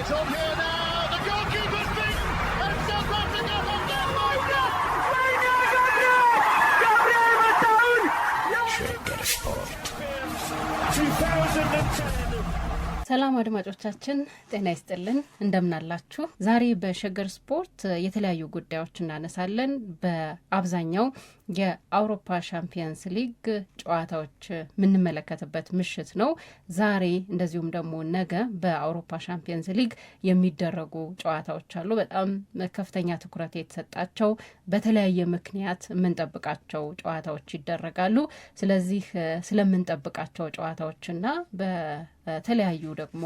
It's on here now. The goalkeeper's beaten, and South Africa have done Gabriel Mataun. ሸገር ስፖርት 2010. ሰላም አድማጮቻችን ጤና ይስጥልን እንደምናላችሁ። ዛሬ በሸገር ስፖርት የተለያዩ ጉዳዮች እናነሳለን። በአብዛኛው የአውሮፓ ሻምፒየንስ ሊግ ጨዋታዎች የምንመለከትበት ምሽት ነው ዛሬ። እንደዚሁም ደግሞ ነገ በአውሮፓ ሻምፒየንስ ሊግ የሚደረጉ ጨዋታዎች አሉ። በጣም ከፍተኛ ትኩረት የተሰጣቸው በተለያየ ምክንያት የምንጠብቃቸው ጨዋታዎች ይደረጋሉ። ስለዚህ ስለምንጠብቃቸው ጨዋታዎችና በተለያዩ ደግሞ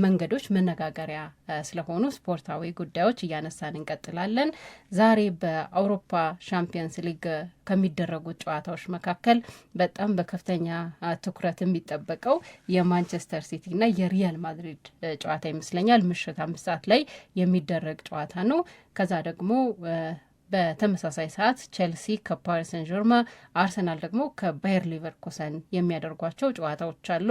መንገዶች መነጋገሪያ ስለሆኑ ስፖርታዊ ጉዳዮች እያነሳን እንቀጥላለን። ዛሬ በአውሮፓ ሻምፒየንስ ሊግ ከሚደረጉት ጨዋታዎች መካከል በጣም በከፍተኛ ትኩረት የሚጠበቀው የማንቸስተር ሲቲ እና የሪያል ማድሪድ ጨዋታ ይመስለኛል። ምሽት 5 ሰዓት ላይ የሚደረግ ጨዋታ ነው። ከዛ ደግሞ በተመሳሳይ ሰዓት ቼልሲ ከፓሪስ ሰን ጀርማ፣ አርሰናል ደግሞ ከባየር ሊቨርኩሰን የሚያደርጓቸው ጨዋታዎች አሉ።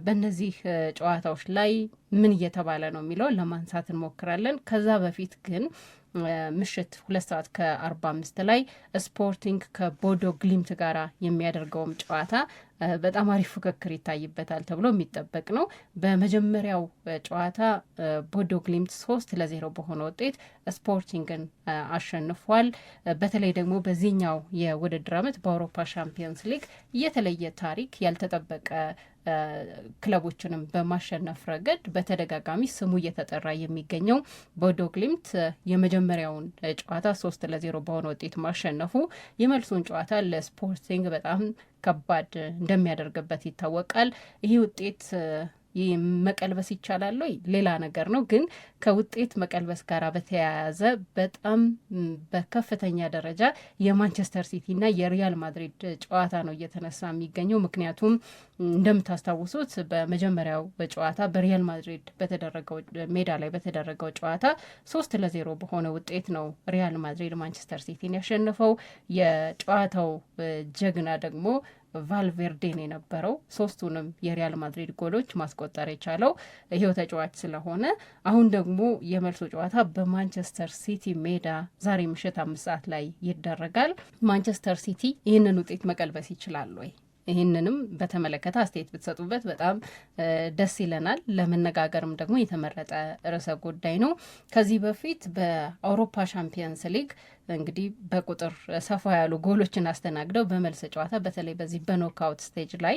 በእነዚህ ጨዋታዎች ላይ ምን እየተባለ ነው የሚለውን ለማንሳት እንሞክራለን። ከዛ በፊት ግን ምሽት 2:45 ላይ ስፖርቲንግ ከቦዶ ግሊምት ጋራ የሚያደርገውም ጨዋታ በጣም አሪፍ ፍክክር ይታይበታል ተብሎ የሚጠበቅ ነው። በመጀመሪያው ጨዋታ ቦዶ ግሊምት 3-0 በሆነ ውጤት ስፖርቲንግን አሸንፏል። በተለይ ደግሞ በዚህኛው የውድድር ዓመት በአውሮፓ ሻምፒየንስ ሊግ የተለየ ታሪክ ያልተጠበቀ ክለቦችንም በማሸነፍ ረገድ በተደጋጋሚ ስሙ እየተጠራ የሚገኘው ቦዶ ግሊምት የመጀመሪያውን ጨዋታ 3-0 በሆነ ውጤት ማሸነፉ የመልሱን ጨዋታ ለስፖርቲንግ በጣም ከባድ እንደሚያደርግበት ይታወቃል። ይህ ውጤት መቀልበስ ይቻላል ወይ ሌላ ነገር ነው። ግን ከውጤት መቀልበስ ጋር በተያያዘ በጣም በከፍተኛ ደረጃ የማንቸስተር ሲቲ እና የሪያል ማድሪድ ጨዋታ ነው እየተነሳ የሚገኘው። ምክንያቱም እንደምታስታውሱት በመጀመሪያው ጨዋታ በሪያል ማድሪድ በተደረገው ሜዳ ላይ በተደረገው ጨዋታ 3-0 በሆነ ውጤት ነው ሪያል ማድሪድ ማንቸስተር ሲቲን ያሸነፈው። የጨዋታው ጀግና ደግሞ ቫልቬርዴን የነበረው ሶስቱንም የሪያል ማድሪድ ጎሎች ማስቆጠር የቻለው ይሄው ተጫዋች ስለሆነ አሁን ደግሞ የመልሶ ጨዋታ በማንቸስተር ሲቲ ሜዳ ዛሬ ምሽት 5 ሰዓት ላይ ይደረጋል። ማንቸስተር ሲቲ ይህንን ውጤት መቀልበስ ይችላል ወይ? ይህንንም በተመለከተ አስተያየት ብትሰጡበት በጣም ደስ ይለናል። ለመነጋገርም ደግሞ የተመረጠ ርዕሰ ጉዳይ ነው። ከዚህ በፊት በአውሮፓ ሻምፒየንስ ሊግ እንግዲህ በቁጥር ሰፋ ያሉ ጎሎችን አስተናግደው በመልስ ጨዋታ በተለይ በዚህ በኖክአውት ስቴጅ ላይ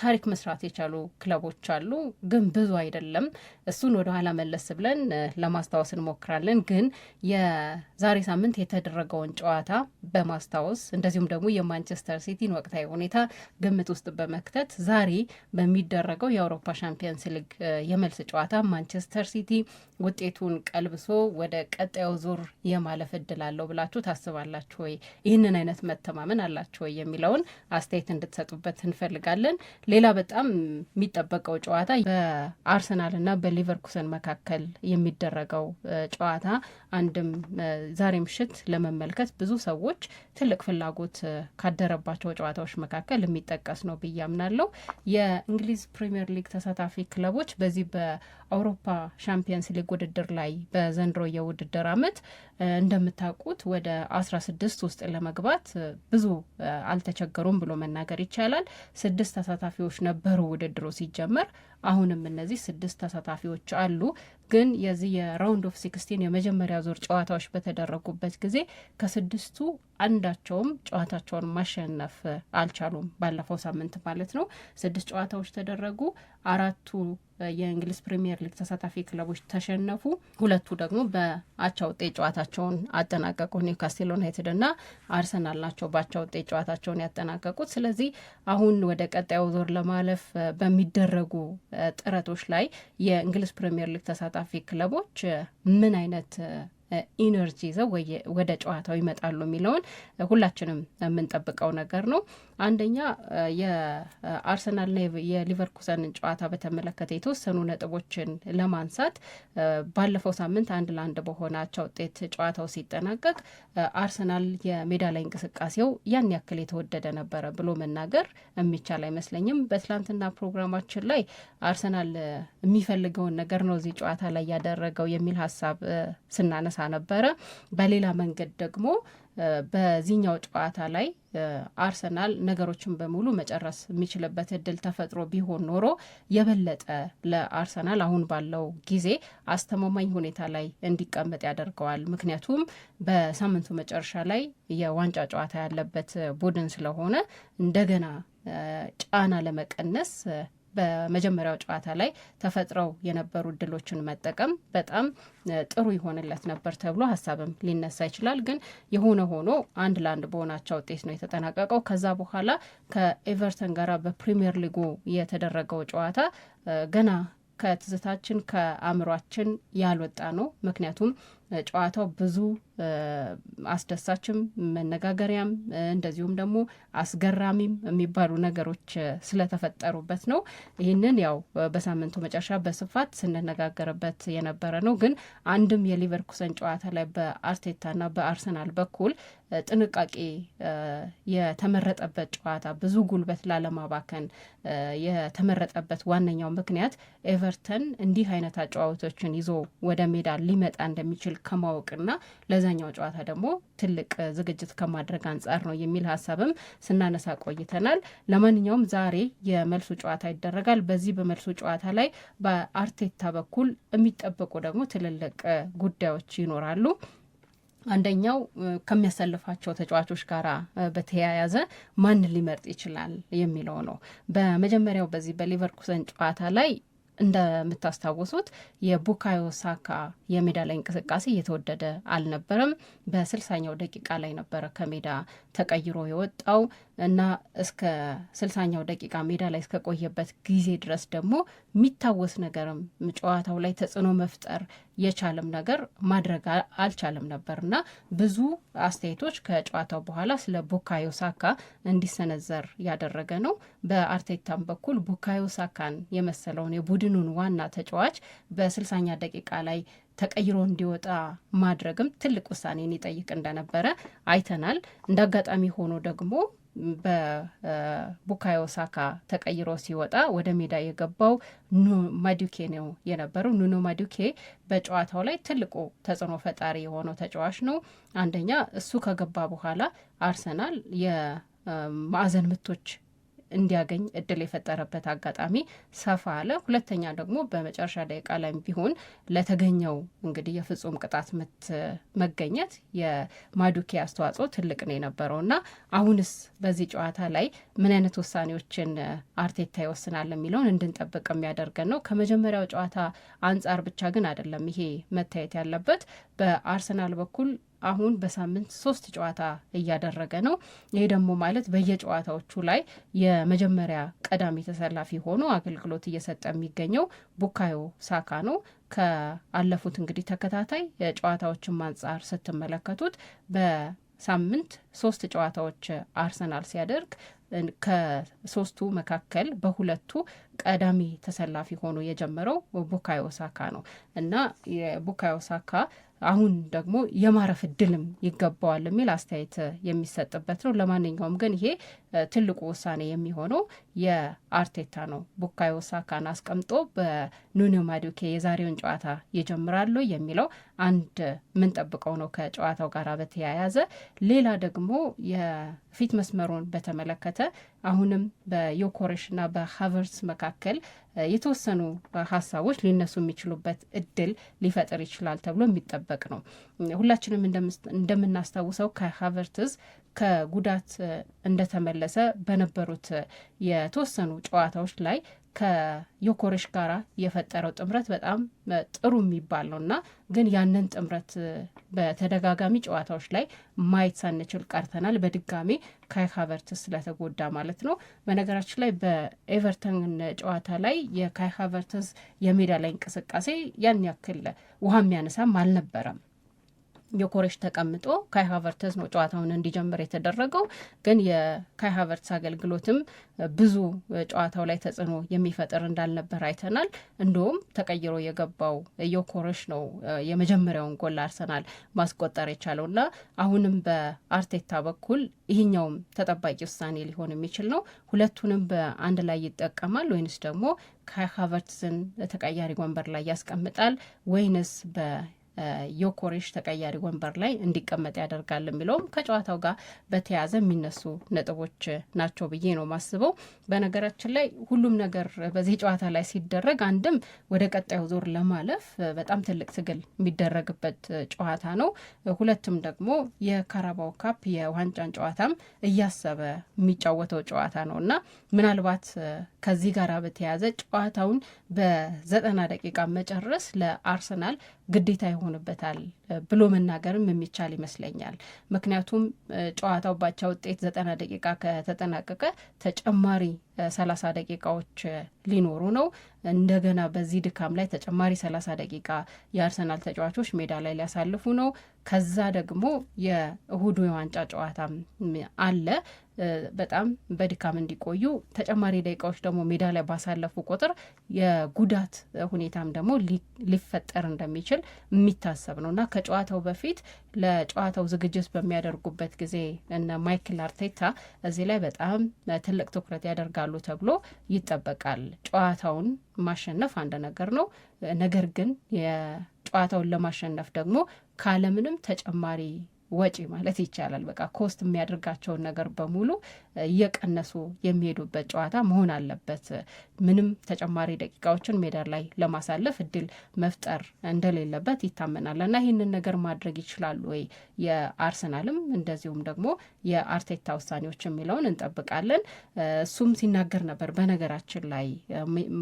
ታሪክ መስራት የቻሉ ክለቦች አሉ፣ ግን ብዙ አይደለም። እሱን ወደኋላ መለስ ብለን ለማስታወስ እንሞክራለን። ግን የዛሬ ሳምንት የተደረገውን ጨዋታ በማስታወስ እንደዚሁም ደግሞ የማንቸስተር ሲቲን ወቅታዊ ሁኔታ ግምት ውስጥ በመክተት ዛሬ በሚደረገው የአውሮፓ ሻምፒየንስ ሊግ የመልስ ጨዋታ ማንቸስተር ሲቲ ውጤቱን ቀልብሶ ወደ ቀጣዩ ዙር የማለፍ እድል አለው ብላችሁ ታስባላችሁ ወይ? ይህንን አይነት መተማመን አላችሁ ወይ የሚለውን አስተያየት እንድትሰጡበት እንፈልጋለን። ሌላ በጣም የሚጠበቀው ጨዋታ በአርሰናል እና በሊቨርኩሰን መካከል የሚደረገው ጨዋታ አንድም ዛሬ ምሽት ለመመልከት ብዙ ሰዎች ትልቅ ፍላጎት ካደረባቸው ጨዋታዎች መካከል የሚጠቀስ ነው ብዬ አምናለሁ። የእንግሊዝ ፕሪሚየር ሊግ ተሳታፊ ክለቦች በዚህ በአውሮፓ ሻምፒየንስ ሊግ ውድድር ላይ በዘንድሮ የውድድር ዓመት እንደምታውቁት ወደ 16 ውስጥ ለመግባት ብዙ አልተቸገሩም ብሎ መናገር ይቻላል። 6 ተሳታፊዎች ነበሩ ውድድሩ ሲጀመር። አሁንም እነዚህ 6 ተሳታፊዎች አሉ። ግን የዚህ የራውንድ ኦፍ 16 የመጀመሪያ ዙር ጨዋታዎች በተደረጉበት ጊዜ ከ6ቱ አንዳቸውም ጨዋታቸውን ማሸነፍ አልቻሉም። ባለፈው ሳምንት ማለት ነው 6 ጨዋታዎች ተደረጉ። 4ቱ የእንግሊዝ ፕሪሚየር ሊግ ተሳታፊ ክለቦች ተሸነፉ። 2ቱ ደግሞ በአቻ ውጤት ጨዋታቸውን አጠናቀቁ። ኒውካስል ዩናይትድ እና አርሰናል ናቸው በአቻ ውጤት ጨዋታቸውን ያጠናቀቁት። ስለዚህ አሁን ወደ ቀጣዩ ዙር ለማለፍ በሚደረጉ ጥረቶች ላይ የእንግሊዝ ፕሪሚየር ሊግ ተሳታፊ ክለቦች ምን አይነት ኢነርጂ ይዘው ወደ ጨዋታው ይመጣሉ የሚለውን ሁላችንም የምንጠብቀው ነገር ነው። አንደኛ የአርሰናልና የሊቨርኩሰንን ጨዋታ በተመለከተ የተወሰኑ ነጥቦችን ለማንሳት ባለፈው ሳምንት 1-1 በሆናቸው ውጤት ጨዋታው ሲጠናቀቅ አርሰናል የሜዳ ላይ እንቅስቃሴው ያን ያክል የተወደደ ነበረ ብሎ መናገር የሚቻል አይመስለኝም። በትላንትና ፕሮግራማችን ላይ አርሰናል የሚፈልገውን ነገር ነው እዚህ ጨዋታ ላይ ያደረገው የሚል ሀሳብ ስናነሳ ነበረ። በሌላ መንገድ ደግሞ በዚህኛው ጨዋታ ላይ አርሰናል ነገሮችን በሙሉ መጨረስ የሚችልበት እድል ተፈጥሮ ቢሆን ኖሮ የበለጠ ለአርሰናል አሁን ባለው ጊዜ አስተማማኝ ሁኔታ ላይ እንዲቀመጥ ያደርገዋል። ምክንያቱም በሳምንቱ መጨረሻ ላይ የዋንጫ ጨዋታ ያለበት ቡድን ስለሆነ እንደገና ጫና ለመቀነስ በመጀመሪያው ጨዋታ ላይ ተፈጥረው የነበሩ እድሎችን መጠቀም በጣም ጥሩ ይሆንለት ነበር ተብሎ ሀሳብም ሊነሳ ይችላል። ግን የሆነ ሆኖ 1-1 በሆናቸው ውጤት ነው የተጠናቀቀው። ከዛ በኋላ ከኤቨርተን ጋር በፕሪሚየር ሊጉ የተደረገው ጨዋታ ገና ከትዝታችን ከአእምሯችን ያልወጣ ነው። ምክንያቱም ጨዋታው ብዙ አስደሳችም መነጋገሪያም እንደዚሁም ደግሞ አስገራሚም የሚባሉ ነገሮች ስለተፈጠሩበት ነው። ይህንን ያው በሳምንቱ መጨረሻ በስፋት ስንነጋገርበት የነበረ ነው። ግን አንድም የሊቨርኩሰን ጨዋታ ላይ በአርቴታና በአርሰናል በኩል ጥንቃቄ የተመረጠበት ጨዋታ ብዙ ጉልበት ላለማባከን የተመረጠበት ዋነኛው ምክንያት ኤቨርተን እንዲህ አይነት አጨዋወቶችን ይዞ ወደ ሜዳ ሊመጣ እንደሚችል ከማወቅና ለዛኛው ጨዋታ ደግሞ ትልቅ ዝግጅት ከማድረግ አንጻር ነው የሚል ሀሳብም ስናነሳ ቆይተናል። ለማንኛውም ዛሬ የመልሱ ጨዋታ ይደረጋል። በዚህ በመልሱ ጨዋታ ላይ በአርቴታ በኩል የሚጠበቁ ደግሞ ትልልቅ ጉዳዮች ይኖራሉ። አንደኛው ከሚያሰልፋቸው ተጫዋቾች ጋር በተያያዘ ማን ሊመርጥ ይችላል የሚለው ነው። በመጀመሪያው በዚህ በሊቨርኩሰን ጨዋታ ላይ እንደምታስታውሱት የቡካዮ ሳካ የሜዳ ላይ እንቅስቃሴ እየተወደደ አልነበረም። በ60ኛው ደቂቃ ላይ ነበረ ከሜዳ ተቀይሮ የወጣው እና እስከ 60ኛው ደቂቃ ሜዳ ላይ እስከቆየበት ጊዜ ድረስ ደግሞ የሚታወስ ነገርም ጨዋታው ላይ ተጽዕኖ መፍጠር የቻለም ነገር ማድረግ አልቻለም ነበር እና ብዙ አስተያየቶች ከጨዋታው በኋላ ስለ ቡካዮ ሳካ እንዲሰነዘር ያደረገ ነው። በአርቴታም በኩል ቡካዮ ሳካን የመሰለውን የቡድኑን ዋና ተጫዋች በ60ኛ ደቂቃ ላይ ተቀይሮ እንዲወጣ ማድረግም ትልቅ ውሳኔን ይጠይቅ እንደነበረ አይተናል። እንደ አጋጣሚ ሆኖ ደግሞ በቡካዮ ሳካ ተቀይሮ ሲወጣ ወደ ሜዳ የገባው ማዱኬ ነው የነበረው። ኑኖ ማዱኬ በጨዋታው ላይ ትልቁ ተጽዕኖ ፈጣሪ የሆነው ተጫዋች ነው። አንደኛ እሱ ከገባ በኋላ አርሰናል የማዕዘን ምቶች እንዲያገኝ እድል የፈጠረበት አጋጣሚ ሰፋ አለ። ሁለተኛ ደግሞ በመጨረሻ ደቂቃ ላይ ቢሆን ለተገኘው እንግዲህ የፍጹም ቅጣት ምት መገኘት የማዱኬ አስተዋጽኦ ትልቅ ነው የነበረው እና አሁንስ በዚህ ጨዋታ ላይ ምን አይነት ውሳኔዎችን አርቴታ ይወስናል የሚለውን እንድንጠብቅ የሚያደርገን ነው። ከመጀመሪያው ጨዋታ አንጻር ብቻ ግን አይደለም ይሄ መታየት ያለበት። በአርሰናል በኩል አሁን በሳምንት 3 ጨዋታ እያደረገ ነው። ይሄ ደግሞ ማለት በየጨዋታዎቹ ላይ የመጀመሪያ ቀዳሚ ተሰላፊ ሆኖ አገልግሎት እየሰጠ የሚገኘው ቡካዮ ሳካ ነው። ከአለፉት እንግዲህ ተከታታይ ጨዋታዎችን አንጻር ስትመለከቱት በሳምንት 3 ጨዋታዎች አርሰናል ሲያደርግ ከ3ቱ መካከል በ2ቱ ቀዳሚ ተሰላፊ ሆኖ የጀመረው ቡካዮ ሳካ ነው እና የቡካዮ ሳካ አሁን ደግሞ የማረፍ እድልም ይገባዋል የሚል አስተያየት የሚሰጥበት ነው። ለማንኛውም ግን ይሄ ትልቁ ውሳኔ የሚሆነው የአርቴታ ነው። ቡካዮ ሳካን አስቀምጦ በኑኖ ማዱኬ የዛሬውን ጨዋታ ይጀምራሉ የሚለው አንድ የምንጠብቀው ነው ከጨዋታው ጋር በተያያዘ። ሌላ ደግሞ የፊት መስመሩን በተመለከተ አሁንም በዮኮሬሽና በሃቨርትስ መካከል የተወሰኑ ሀሳቦች ሊነሱ የሚችሉበት እድል ሊፈጥር ይችላል ተብሎ የሚጠበቅ ነው። ሁላችንም እንደምናስታውሰው ከሃቨርትስ ከጉዳት እንደተመለሰ በነበሩት የተወሰኑ ጨዋታዎች ላይ ከዮኮሬሽ ጋር የፈጠረው ጥምረት በጣም ጥሩ የሚባል ነው እና ግን ያንን ጥምረት በተደጋጋሚ ጨዋታዎች ላይ ማየት ሳንችል ቀርተናል። በድጋሚ ካይ ሃቨርትስ ስለተጎዳ ማለት ነው። በነገራችን ላይ በኤቨርተን ጨዋታ ላይ የካይ ሃቨርትስ የሜዳ ላይ እንቅስቃሴ ያን ያክል ውሃ የሚያነሳም አልነበረም። ዮኮሬሽ ተቀምጦ ካይ ሃቨርትዝ ነው ጨዋታውን እንዲጀምር የተደረገው። ግን የካይ ሃቨርትዝ አገልግሎትም ብዙ ጨዋታው ላይ ተጽዕኖ የሚፈጥር እንዳልነበር አይተናል። እንደውም ተቀይሮ የገባው ዮኮሬሽ ነው የመጀመሪያውን ጎል አርሰናል ማስቆጠር የቻለው እና አሁንም በአርቴታ በኩል ይህኛውም ተጠባቂ ውሳኔ ሊሆን የሚችል ነው። ሁለቱንም በአንድ ላይ ይጠቀማል ወይንስ ደግሞ ካይ ሃቨርትዝን ተቀያሪ ወንበር ላይ ያስቀምጣል ወይንስ ዮኮሬሽ ተቀያሪ ወንበር ላይ እንዲቀመጥ ያደርጋል የሚለውም ከጨዋታው ጋር በተያያዘ የሚነሱ ነጥቦች ናቸው ብዬ ነው ማስበው። በነገራችን ላይ ሁሉም ነገር በዚህ ጨዋታ ላይ ሲደረግ አንድም ወደ ቀጣዩ ዙር ለማለፍ በጣም ትልቅ ትግል የሚደረግበት ጨዋታ ነው፣ ሁለትም ደግሞ የካራባው ካፕ የዋንጫን ጨዋታም እያሰበ የሚጫወተው ጨዋታ ነው እና ምናልባት ከዚህ ጋር በተያያዘ ጨዋታውን በ90 ደቂቃ መጨረስ ለአርሰናል ግዴታ ይሆንበታል ብሎ መናገርም የሚቻል ይመስለኛል። ምክንያቱም ጨዋታው ባቻ ውጤት 90 ደቂቃ ከተጠናቀቀ ተጨማሪ 30 ደቂቃዎች ሊኖሩ ነው። እንደገና በዚህ ድካም ላይ ተጨማሪ 30 ደቂቃ የአርሰናል ተጫዋቾች ሜዳ ላይ ሊያሳልፉ ነው። ከዛ ደግሞ የእሁዱ የዋንጫ ጨዋታ አለ። በጣም በድካም እንዲቆዩ ተጨማሪ ደቂቃዎች ደግሞ ሜዳ ላይ ባሳለፉ ቁጥር የጉዳት ሁኔታም ደግሞ ሊፈጠር እንደሚችል የሚታሰብ ነው እና ከጨዋታው በፊት ለጨዋታው ዝግጅት በሚያደርጉበት ጊዜ እነ ማይክል አርቴታ እዚህ ላይ በጣም ትልቅ ትኩረት ያደርጋሉ ተብሎ ይጠበቃል። ጨዋታውን ማሸነፍ አንድ ነገር ነው። ነገር ግን የጨዋታውን ለማሸነፍ ደግሞ ካለምንም ተጨማሪ ወጪ ማለት ይቻላል በቃ ኮስት የሚያደርጋቸውን ነገር በሙሉ እየቀነሱ የሚሄዱበት ጨዋታ መሆን አለበት። ምንም ተጨማሪ ደቂቃዎችን ሜዳ ላይ ለማሳለፍ እድል መፍጠር እንደሌለበት ይታመናል እና ይህንን ነገር ማድረግ ይችላሉ ወይ የአርሰናልም እንደዚሁም ደግሞ የአርቴታ ውሳኔዎች የሚለውን እንጠብቃለን። እሱም ሲናገር ነበር። በነገራችን ላይ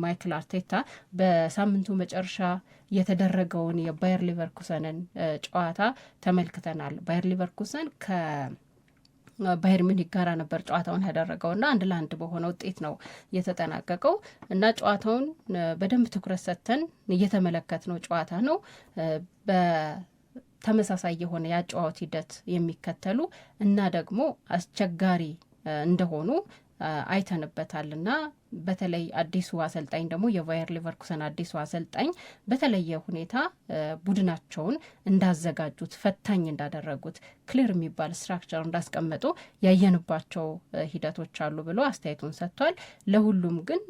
ማይክል አርቴታ በሳምንቱ መጨረሻ የተደረገውን የባየር ሊቨርኩሰንን ጨዋታ ተመልክተናል። ባየር ሊቨርኩሰን ከባየር ሚኒክ ጋር ነበር ጨዋታውን ያደረገውና 1-1 በሆነ ውጤት ነው የተጠናቀቀው እና ጨዋታውን በደንብ ትኩረት ሰጥተን እየተመለከትነው ጨዋታ ነው። በተመሳሳይ የሆነ የአጨዋወት ሂደት የሚከተሉ እና ደግሞ አስቸጋሪ እንደሆኑ አይተንበታልና በተለይ አዲሱ አሰልጣኝ ደግሞ የባየር ሊቨርኩሰን አዲሱ አሰልጣኝ በተለየ ሁኔታ ቡድናቸውን እንዳዘጋጁት ፈታኝ እንዳደረጉት ክሊር የሚባል ስትራክቸር እንዳስቀመጡ ያየንባቸው ሂደቶች አሉ ብሎ አስተያየቱን ሰጥቷል። ለሁሉም ግን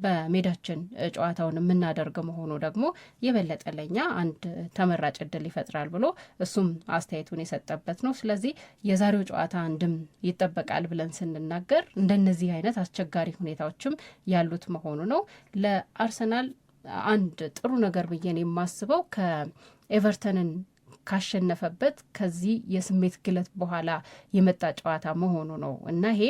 በሜዳችን ጨዋታውን የምናደርግ መሆኑ ደግሞ የበለጠ ለኛ አንድ ተመራጭ እድል ይፈጥራል ብሎ እሱም አስተያየቱን የሰጠበት ነው። ስለዚህ የዛሬው ጨዋታ አንድም ይጠበቃል ብለን ስንናገር እንደነዚህ አይነት አስቸጋሪ ሁኔታዎች ያሉት መሆኑ ነው። ለአርሰናል አንድ ጥሩ ነገር ብዬን የማስበው ከኤቨርተንን ካሸነፈበት ከዚህ የስሜት ግለት በኋላ የመጣ ጨዋታ መሆኑ ነው እና ይሄ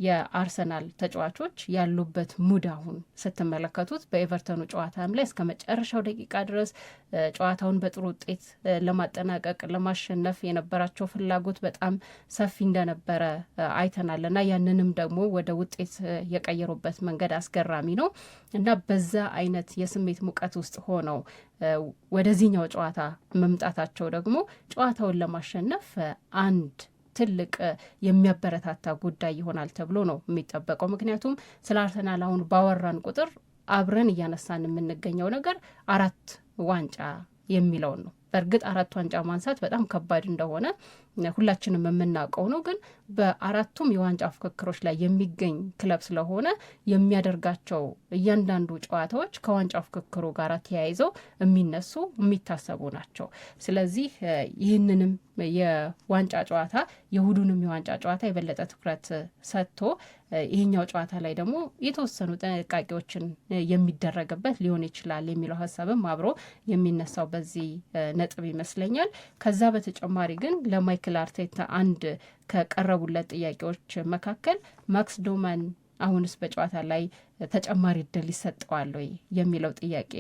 የአርሰናል ተጫዋቾች ያሉበት ሙድ አሁን ስትመለከቱት በኤቨርተኑ ጨዋታም ላይ እስከ መጨረሻው ደቂቃ ድረስ ጨዋታውን በጥሩ ውጤት ለማጠናቀቅ ለማሸነፍ የነበራቸው ፍላጎት በጣም ሰፊ እንደነበረ አይተናል እና ያንንም ደግሞ ወደ ውጤት የቀየሩበት መንገድ አስገራሚ ነው እና በዛ አይነት የስሜት ሙቀት ውስጥ ሆነው ወደዚህኛው ጨዋታ መምጣታቸው ደግሞ ጨዋታውን ለማሸነፍ አንድ ትልቅ የሚያበረታታ ጉዳይ ይሆናል ተብሎ ነው የሚጠበቀው። ምክንያቱም ስለ አርሰናል አሁን ባወራን ቁጥር አብረን እያነሳን የምንገኘው ነገር 4 ዋንጫ የሚለውን ነው። በእርግጥ 4 ዋንጫ ማንሳት በጣም ከባድ እንደሆነ ሁላችንም የምናውቀው ነው። ግን በአራቱም የዋንጫ ፍክክሮች ላይ የሚገኝ ክለብ ስለሆነ የሚያደርጋቸው እያንዳንዱ ጨዋታዎች ከዋንጫ ፍክክሩ ጋር ተያይዘው የሚነሱ የሚታሰቡ ናቸው። ስለዚህ ይህንንም የዋንጫ ጨዋታ የእሁዱንም የዋንጫ ጨዋታ የበለጠ ትኩረት ሰጥቶ ይህኛው ጨዋታ ላይ ደግሞ የተወሰኑ ጥንቃቄዎችን የሚደረግበት ሊሆን ይችላል የሚለው ሀሳብም አብሮ የሚነሳው በዚህ ነጥብ ይመስለኛል። ከዛ በተጨማሪ ግን ለማይክል አርቴታ አንድ ከቀረቡለት ጥያቄዎች መካከል ማክስ ዶማን አሁንስ በጨዋታ ላይ ተጨማሪ እድል ይሰጠዋል ወይ የሚለው ጥያቄ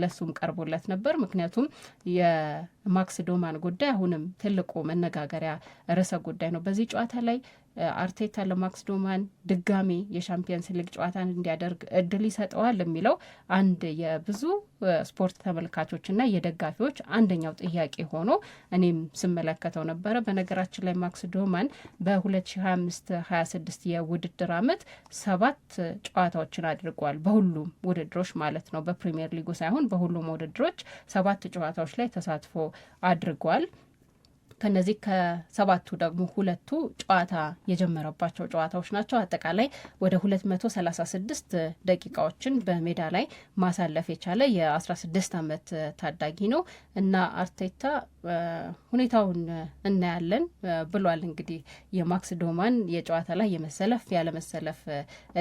ለሱም ቀርቦለት ነበር። ምክንያቱም የማክስ ዶማን ጉዳይ አሁንም ትልቁ መነጋገሪያ ርዕሰ ጉዳይ ነው። በዚህ ጨዋታ ላይ አርቴታ ለማክስ ዶማን ድጋሚ የሻምፒየንስ ሊግ ጨዋታን እንዲያደርግ እድል ይሰጠዋል የሚለው አንድ የብዙ ስፖርት ተመልካቾችና የደጋፊዎች አንደኛው ጥያቄ ሆኖ እኔም ስመለከተው ነበረ። በነገራችን ላይ ማክስ ዶማን በ2025-26 የውድድር ዓመት 7 ጨዋታዎችን አድርጓል። በሁሉም ውድድሮች ማለት ነው፣ በፕሪሚየር ሊጉ ሳይሆን በሁሉም ውድድሮች 7 ጨዋታዎች ላይ ተሳትፎ አድርጓል። ከነዚህ ከ7ቱ ደግሞ 2ቱ ጨዋታ የጀመረባቸው ጨዋታዎች ናቸው። አጠቃላይ ወደ 236 ደቂቃዎችን በሜዳ ላይ ማሳለፍ የቻለ የ16 ዓመት ታዳጊ ነው እና አርቴታ ሁኔታውን እናያለን ብሏል። እንግዲህ የማክስ ዶማን የጨዋታ ላይ የመሰለፍ ያለመሰለፍ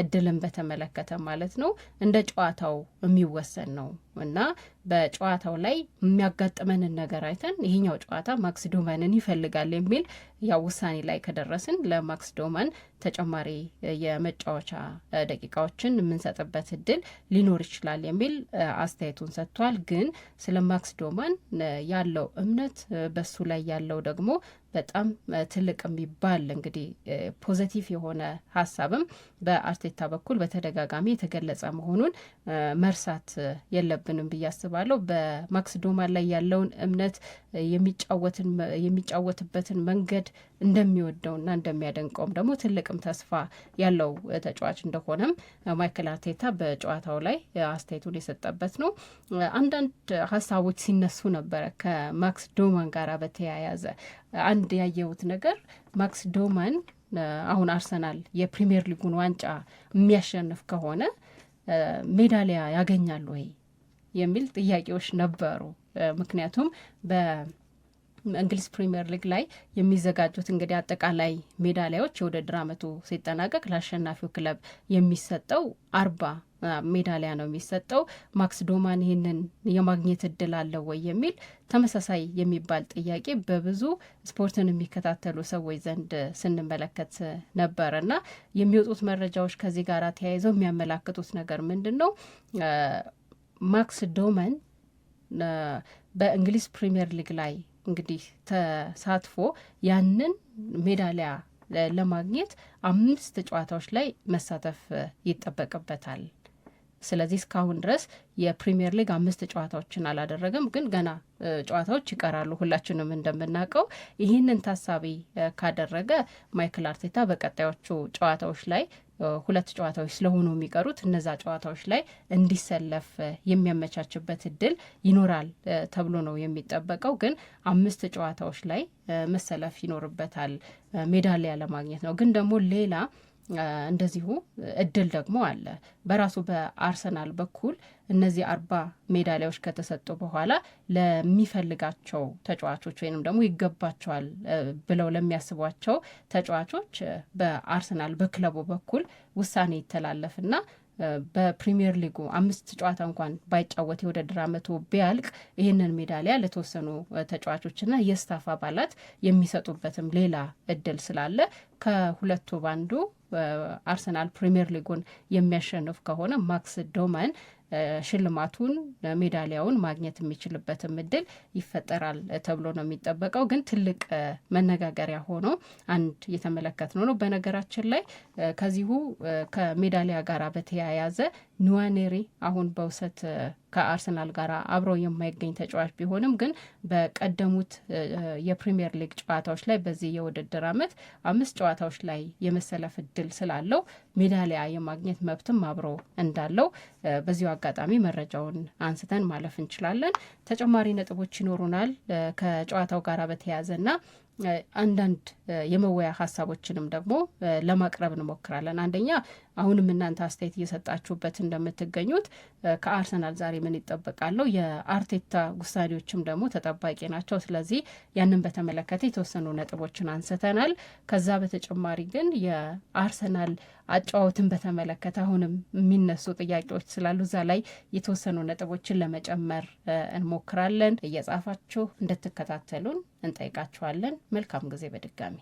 እድልን በተመለከተ ማለት ነው እንደ ጨዋታው የሚወሰን ነው እና በጨዋታው ላይ የሚያጋጥመንን ነገር አይተን ይሄኛው ጨዋታ ማክስ ዶማንን ይፈልጋል የሚል ያው ውሳኔ ላይ ከደረስን ለማክስ ዶማን ተጨማሪ የመጫወቻ ደቂቃዎችን የምንሰጥበት እድል ሊኖር ይችላል የሚል አስተያየቱን ሰጥቷል። ግን ስለ ማክስ ዶማን ያለው እምነት በሱ ላይ ያለው ደግሞ በጣም ትልቅ የሚባል እንግዲህ ፖዘቲቭ የሆነ ሀሳብም በአርቴታ በኩል በተደጋጋሚ የተገለጸ መሆኑን መርሳት የለብንም ብዬ አስባለሁ። በማክስ ዶማን ላይ ያለውን እምነት የሚጫወትበትን መንገድ እንደሚወደውና እንደሚያደንቀውም ደግሞ ትልቅም ተስፋ ያለው ተጫዋች እንደሆነም ማይክል አርቴታ በጨዋታው ላይ አስተያየቱን የሰጠበት ነው። አንዳንድ ሀሳቦች ሲነሱ ነበረ ከማክስ ዶማን ጋር በተያያዘ። አንድ ያየሁት ነገር ማክስ ዶማን አሁን አርሰናል የፕሪሚየር ሊጉን ዋንጫ የሚያሸንፍ ከሆነ ሜዳሊያ ያገኛሉ ወይ የሚል ጥያቄዎች ነበሩ። ምክንያቱም በእንግሊዝ ፕሪሚየር ሊግ ላይ የሚዘጋጁት እንግዲህ አጠቃላይ ሜዳሊያዎች የውድድር ዓመቱ ሲጠናቀቅ ለአሸናፊው ክለብ የሚሰጠው 40 ሜዳሊያ ነው የሚሰጠው። ማክስ ዶማን ይህንን የማግኘት እድል አለው ወይ የሚል ተመሳሳይ የሚባል ጥያቄ በብዙ ስፖርትን የሚከታተሉ ሰዎች ዘንድ ስንመለከት ነበር እና የሚወጡት መረጃዎች ከዚህ ጋር ተያይዘው የሚያመላክቱት ነገር ምንድን ነው? ማክስ ዶማን በእንግሊዝ ፕሪሚየር ሊግ ላይ እንግዲህ ተሳትፎ ያንን ሜዳሊያ ለማግኘት 5 ጨዋታዎች ላይ መሳተፍ ይጠበቅበታል። ስለዚህ እስካሁን ድረስ የፕሪሚየር ሊግ 5 ጨዋታዎችን አላደረገም፣ ግን ገና ጨዋታዎች ይቀራሉ ሁላችንም እንደምናውቀው። ይህንን ታሳቢ ካደረገ ማይክል አርቴታ በቀጣዮቹ ጨዋታዎች ላይ 2 ጨዋታዎች ስለሆኑ የሚቀሩት እነዛ ጨዋታዎች ላይ እንዲሰለፍ የሚያመቻችበት እድል ይኖራል ተብሎ ነው የሚጠበቀው። ግን 5 ጨዋታዎች ላይ መሰለፍ ይኖርበታል ሜዳሊያ ለማግኘት ነው። ግን ደግሞ ሌላ እንደዚሁ እድል ደግሞ አለ። በራሱ በአርሰናል በኩል እነዚህ 40 ሜዳሊያዎች ከተሰጡ በኋላ ለሚፈልጋቸው ተጫዋቾች ወይንም ደግሞ ይገባቸዋል ብለው ለሚያስቧቸው ተጫዋቾች በአርሰናል በክለቡ በኩል ውሳኔ ይተላለፍና በፕሪሚየር ሊጉ 5 ጨዋታ እንኳን ባይጫወት የውድድር ዓመቱ ቢያልቅ ይህንን ሜዳሊያ ለተወሰኑ ተጫዋቾችና የስታፍ አባላት የሚሰጡበትም ሌላ እድል ስላለ ከሁለቱ ባንዱ አርሰናል ፕሪሚየር ሊጉን የሚያሸንፍ ከሆነ ማክስ ዶማን ሽልማቱን ሜዳሊያውን ማግኘት የሚችልበትም እድል ይፈጠራል ተብሎ ነው የሚጠበቀው። ግን ትልቅ መነጋገሪያ ሆኖ አንድ የተመለከትነው ነው። በነገራችን ላይ ከዚሁ ከሜዳሊያ ጋር በተያያዘ ኑዋኔሪ አሁን በውሰት ከአርሰናል ጋር አብረው የማይገኝ ተጫዋች ቢሆንም ግን በቀደሙት የፕሪሚየር ሊግ ጨዋታዎች ላይ በዚህ የውድድር ዓመት 5 ጨዋታዎች ላይ የመሰለፍ እድል ስላለው ሜዳሊያ የማግኘት መብትም አብሮ እንዳለው በዚሁ አጋጣሚ መረጃውን አንስተን ማለፍ እንችላለን። ተጨማሪ ነጥቦች ይኖሩናል ከጨዋታው ጋር በተያያዘና አንዳንድ የመወያ ሀሳቦችንም ደግሞ ለማቅረብ እንሞክራለን። አንደኛ አሁንም እናንተ አስተያየት እየሰጣችሁበት እንደምትገኙት ከአርሰናል ዛሬ ምን ይጠበቃለው? የአርቴታ ውሳኔዎችም ደግሞ ተጠባቂ ናቸው። ስለዚህ ያንን በተመለከተ የተወሰኑ ነጥቦችን አንስተናል። ከዛ በተጨማሪ ግን የአርሰናል አጫወትን በተመለከተ አሁንም የሚነሱ ጥያቄዎች ስላሉ እዛ ላይ የተወሰኑ ነጥቦችን ለመጨመር እንሞክራለን። እየጻፋችሁ እንድትከታተሉን እንጠይቃችኋለን። መልካም ጊዜ በድጋሚ